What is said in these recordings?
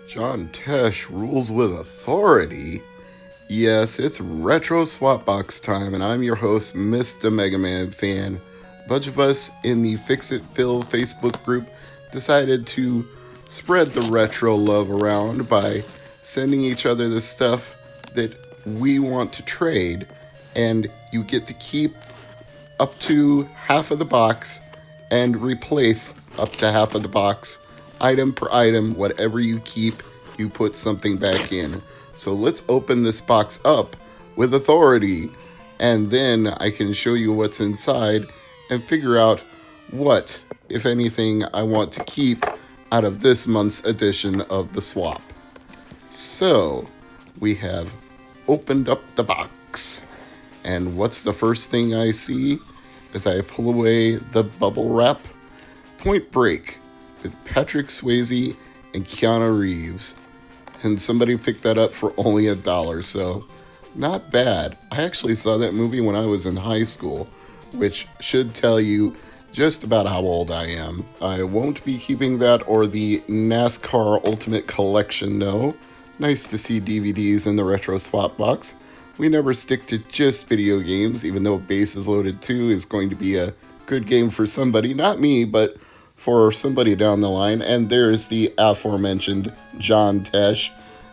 John Tesh rules with authority. Yes, it's retro swap box time, and I'm your host, Mr. MegaManFan. A bunch of us in the Fix It Phil Facebook group decided to spread the retro love around by sending each other the stuff that we want to trade, and you get to keep up to half of the box and replace up to half of the box. Item per item, whatever you keep, you put something back in. So let's open this box up with authority, and then I can show you what's inside and figure out what, if anything, I want to keep out of this month's edition of the swap. So, we have opened up the box. And what's the first thing I see as I pull away the bubble wrap? Point Break with Patrick Swayze and Keanu Reeves. And somebody picked that up for only $1, so not bad. I actually saw that movie when I was in high school, which should tell you just about how old I am. I won't be keeping that or the NASCAR Ultimate Collection, though. Nice to see DVDs in the retro swap box. We never stick to just video games, even though Bases Loaded 2 is going to be a good game for somebody, not me, but for somebody down the line. And there's the aforementioned John Tesh.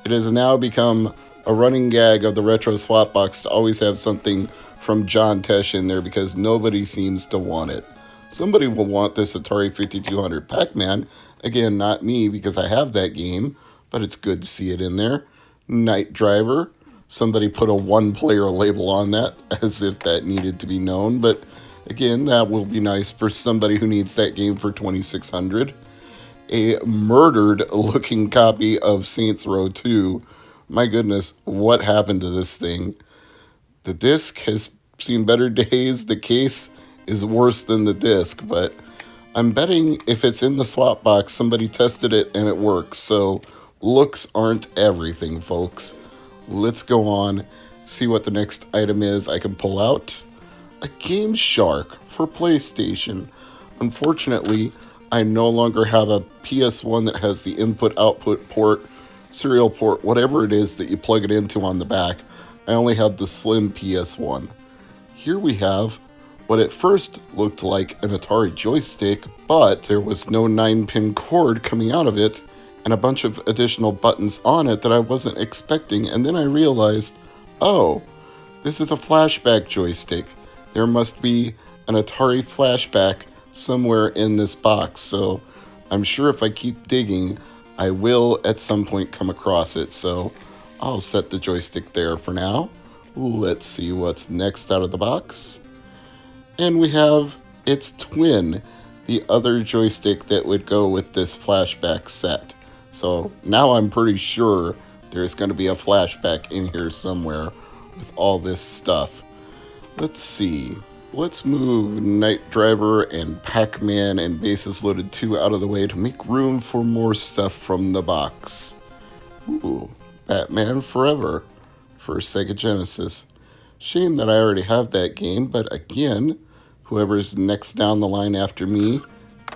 It has now become a running gag of the retro swap box to always have something from John Tesh in there because nobody seems to want it. Somebody will want this Atari 5200 Pac-Man. Again, not me because I have that game, but it's good to see it in there. Night Driver. Somebody put a one-player label on that as if that needed to be known, but again, that will be nice for somebody who needs that game for $2,600. A murdered-looking copy of Saints Row 2. My goodness, what happened to this thing? The disc has seen better days. The case is worse than the disc, but I'm betting if it's in the swap box, somebody tested it and it works. So looks aren't everything, folks. Let's go on, see what the next item is I can pull out. A Game Shark for PlayStation. Unfortunately, I no longer have a PS1 that has the input-output port, serial port, whatever it is that you plug it into on the back. I only have the slim PS1. Here we have what at first looked like an Atari joystick, but there was no 9-pin cord coming out of it, and a bunch of additional buttons on it that I wasn't expecting, and then I realized, oh, this is a flashback joystick. There must be an Atari flashback somewhere in this box, so I'm sure if I keep digging, I will at some point come across it, so I'll set the joystick there for now. Let's see what's next out of the box. And we have its twin, the other joystick that would go with this flashback set. So now I'm pretty sure there's going to be a flashback in here somewhere with all this stuff. Let's see. Let's move Night Driver and Pac-Man and Bases Loaded 2 out of the way to make room for more stuff from the box. Ooh, Batman Forever for Sega Genesis. Shame that I already have that game, but again, whoever's next down the line after me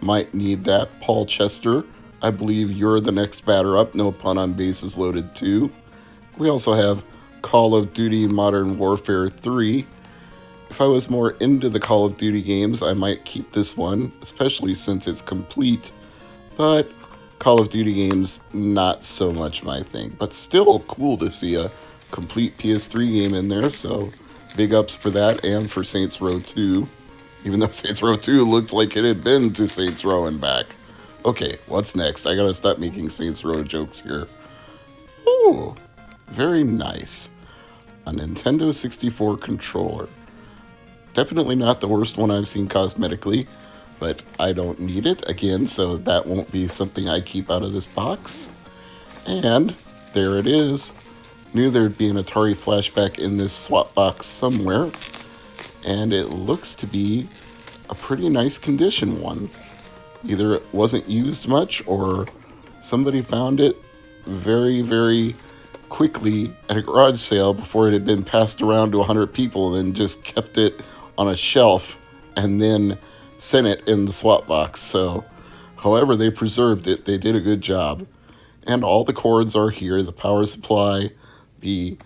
might need that. Paul Chester, I believe you're the next batter up, no pun on Bases Loaded 2. We also have Call of Duty Modern Warfare 3. If I was more into the Call of Duty games, I might keep this one, especially since it's complete. But Call of Duty games, not so much my thing. But still cool to see a complete PS3 game in there, so big ups for that and for Saints Row 2. Even though Saints Row 2 looked like it had been to Saints Row and back. Okay, what's next? I gotta stop making Saints Row jokes here. Ooh, very nice. A Nintendo 64 controller. Definitely not the worst one I've seen cosmetically, but I don't need it again, so that won't be something I keep out of this box. And there it is. Knew there'd be an Atari flashback in this swap box somewhere, and it looks to be a pretty nice condition one. Either it wasn't used much or somebody found it very, very quickly at a garage sale before it had been passed around to 100 people and then just kept it on a shelf and then sent it in the swap box. So however they preserved it, they did a good job. And all the cords are here, the power supply, the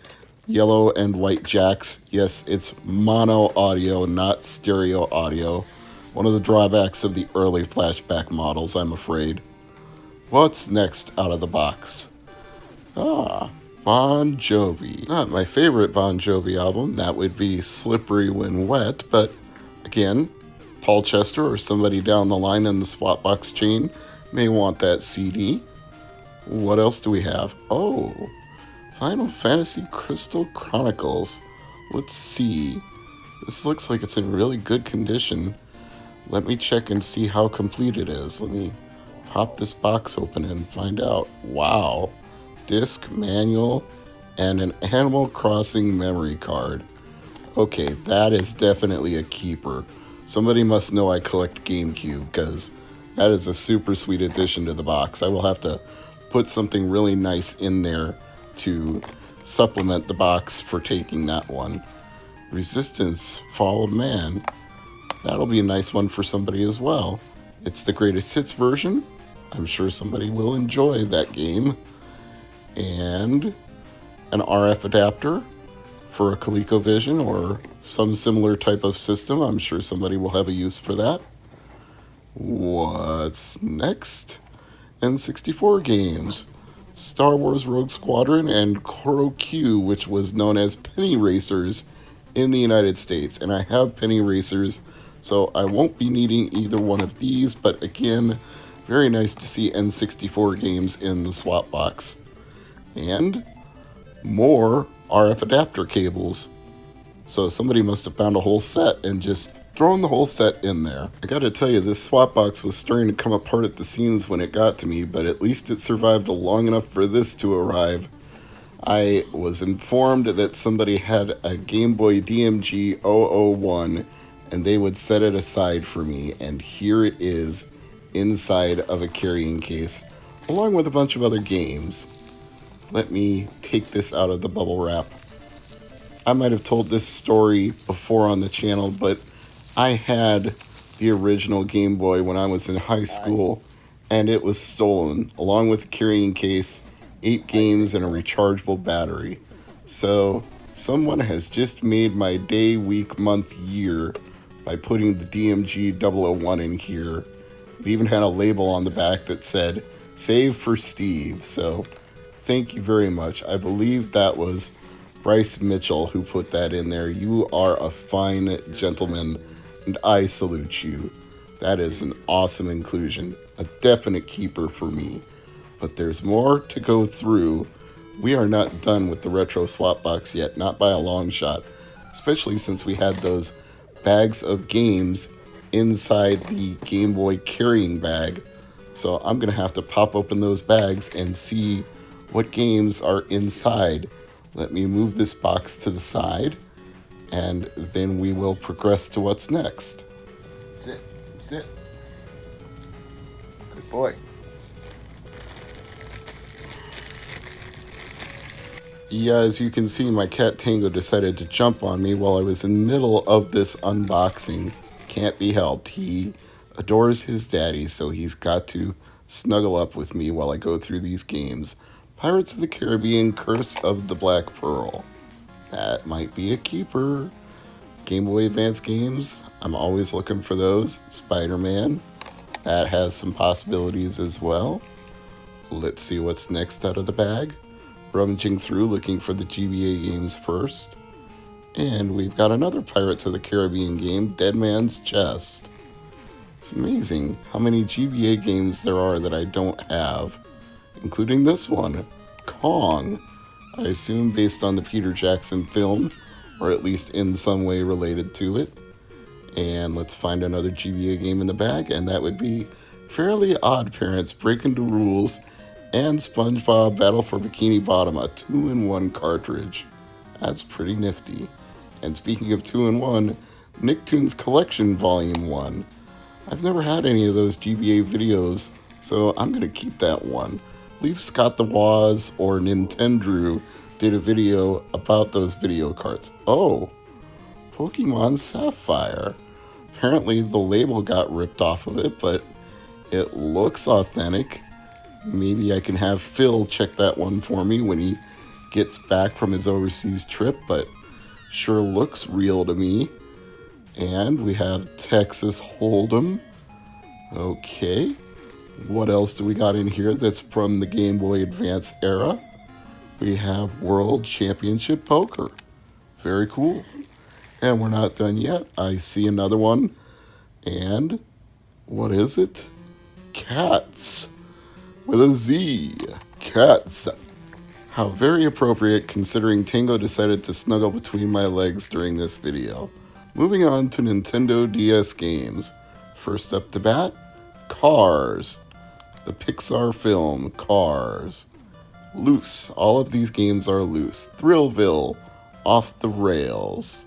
yellow and white jacks. Yes, it's mono audio, not stereo audio. One of the drawbacks of the early flashback models, I'm afraid. What's next out of the box? Bon Jovi. Not my favorite Bon Jovi album. That would be Slippery When Wet, but again, Paul Chester or somebody down the line in the swap box chain may want that CD. What else do we have? Oh, Final Fantasy Crystal Chronicles. Let's see. This looks like it's in really good condition. Let me check and see how complete it is. Let me pop this box open and find out. Wow. Disc, manual, and an Animal Crossing memory card. Okay, that is definitely a keeper. Somebody must know I collect GameCube, because that is a super sweet addition to the box. I will have to put something really nice in there to supplement the box for taking that one. Resistance, Fall of Man. That'll be a nice one for somebody as well. It's the greatest hits version. I'm sure somebody will enjoy that game. And an RF adapter for a ColecoVision or some similar type of system. I'm sure somebody will have a use for that. What's next? N64 games. Star Wars Rogue Squadron and Koro Q, which was known as Penny Racers in the United States. And I have Penny Racers, so I won't be needing either one of these. But again, very nice to see N64 games in the swap box. And more RF adapter cables. So somebody must have found a whole set and just thrown the whole set in there. I gotta tell you, this swap box was starting to come apart at the seams when it got to me, but at least it survived long enough for this to arrive. I was informed that somebody had a Game Boy DMG 001 and they would set it aside for me, and here it is inside of a carrying case along with a bunch of other games. Let me take this out of the bubble wrap. I might have told this story before on the channel, but I had the original Game Boy when I was in high school, and it was stolen, along with a carrying case, 8 games, and a rechargeable battery. So, someone has just made my day, week, month, year by putting the DMG 001 in here. It even had a label on the back that said, "Save for Steve." So, thank you very much. I believe that was Bryce Mitchell who put that in there. You are a fine gentleman, and I salute you. That is an awesome inclusion, a definite keeper for me. But there's more to go through. We are not done with the retro swap box yet, not by a long shot, especially since we had those bags of games inside the Game Boy carrying bag. So I'm going to have to pop open those bags and see what games are inside. Let me move this box to the side, and then we will progress to what's next. Sit, sit. Good boy. Yeah, as you can see, my cat Tango decided to jump on me while I was in the middle of this unboxing. Can't be helped. He adores his daddy, so he's got to snuggle up with me while I go through these games. Pirates of the Caribbean, Curse of the Black Pearl. That might be a keeper. Game Boy Advance games, I'm always looking for those. Spider-Man, that has some possibilities as well. Let's see what's next out of the bag. Rummaging through, looking for the GBA games first. And we've got another Pirates of the Caribbean game, Dead Man's Chest. It's amazing how many GBA games there are that I don't have, including this one, Kong. I assume based on the Peter Jackson film, or at least in some way related to it. And let's find another GBA game in the bag, and that would be Fairly Odd Parents, Breaking the Rules, and SpongeBob Battle for Bikini Bottom, a 2-in-1 cartridge. That's pretty nifty. And speaking of 2-in-1, Nicktoons Collection Volume 1. I've never had any of those GBA videos, so I'm going to keep that one. I believe Scott the Woz or Nintendrew did a video about those video cards. Oh, Pokemon Sapphire. Apparently the label got ripped off of it, but it looks authentic. Maybe I can have Phil check that one for me when he gets back from his overseas trip, but sure looks real to me. And we have Texas Hold'em. Okay. What else do we got in here that's from the Game Boy Advance era? We have World Championship Poker. Very cool. And we're not done yet. I see another one. And what is it? Cats. With a Z. Cats. How very appropriate considering Tango decided to snuggle between my legs during this video. Moving on to Nintendo DS games. First up to bat, Cars. The Pixar film Cars. Loose. All of these games are loose. Thrillville. Off the rails.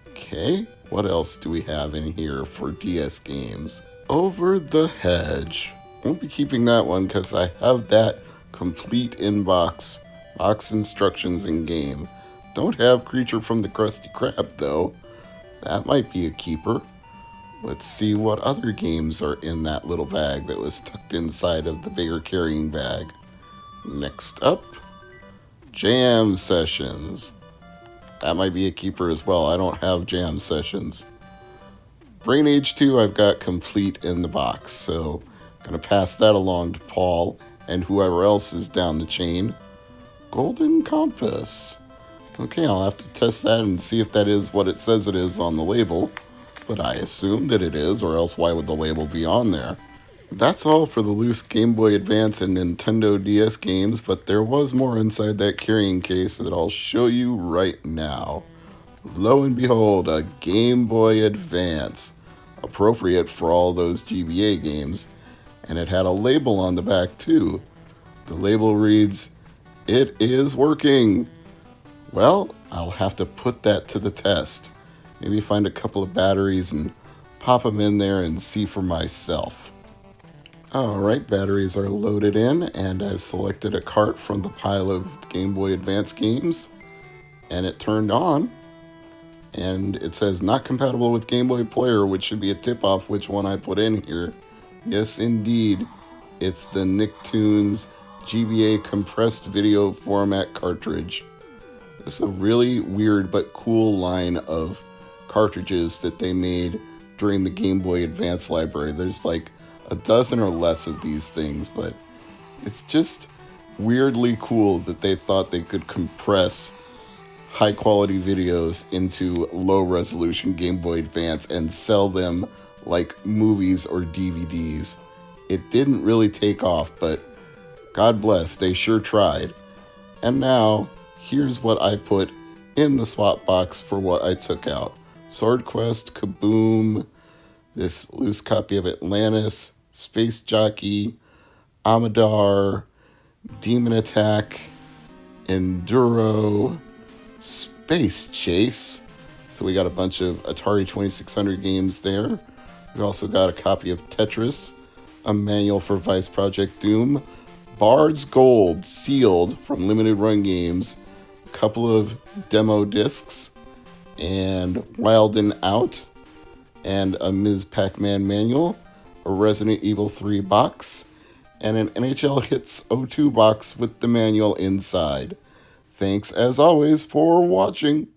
Okay, what else do we have in here for DS games? Over the Hedge. Won't be keeping that one because I have that complete in box instructions in game. Don't have Creature from the Krusty Krab though. That might be a keeper. Let's see what other games are in that little bag that was tucked inside of the bigger carrying bag. Next up, Jam Sessions. That might be a keeper as well. I don't have Jam Sessions. Brain Age 2 I've got complete in the box, so I'm going to pass that along to Paul and whoever else is down the chain. Golden Compass. Okay, I'll have to test that and see if that is what it says it is on the label. But I assume that it is, or else why would the label be on there? That's all for the loose Game Boy Advance and Nintendo DS games, but there was more inside that carrying case that I'll show you right now. Lo and behold, a Game Boy Advance. Appropriate for all those GBA games. And it had a label on the back too. The label reads, "It is working." Well, I'll have to put that to the test. Maybe find a couple of batteries and pop them in there and see for myself. Alright, batteries are loaded in and I've selected a cart from the pile of Game Boy Advance games. And it turned on. And it says not compatible with Game Boy Player, which should be a tip-off which one I put in here. Yes, indeed. It's the Nicktoons GBA compressed video format cartridge. It's a really weird but cool line of cartridges that they made during the Game Boy Advance library. There's like a dozen or less of these things, but it's just weirdly cool that they thought they could compress high quality videos into low resolution Game Boy Advance and sell them like movies or DVDs. It didn't really take off, but God bless, they sure tried. And now, here's what I put in the swap box for what I took out. Sword Quest, Kaboom, this loose copy of Atlantis, Space Jockey, Amadar, Demon Attack, Enduro, Space Chase. So we got a bunch of Atari 2600 games there. We also got a copy of Tetris, a manual for Vice Project Doom, Bard's Gold sealed from Limited Run Games, a couple of demo discs, and Wild and Out, and a Ms. Pac-Man manual, a Resident Evil 3 box, and an NHL Hits 02 box with the manual inside. Thanks as always for watching.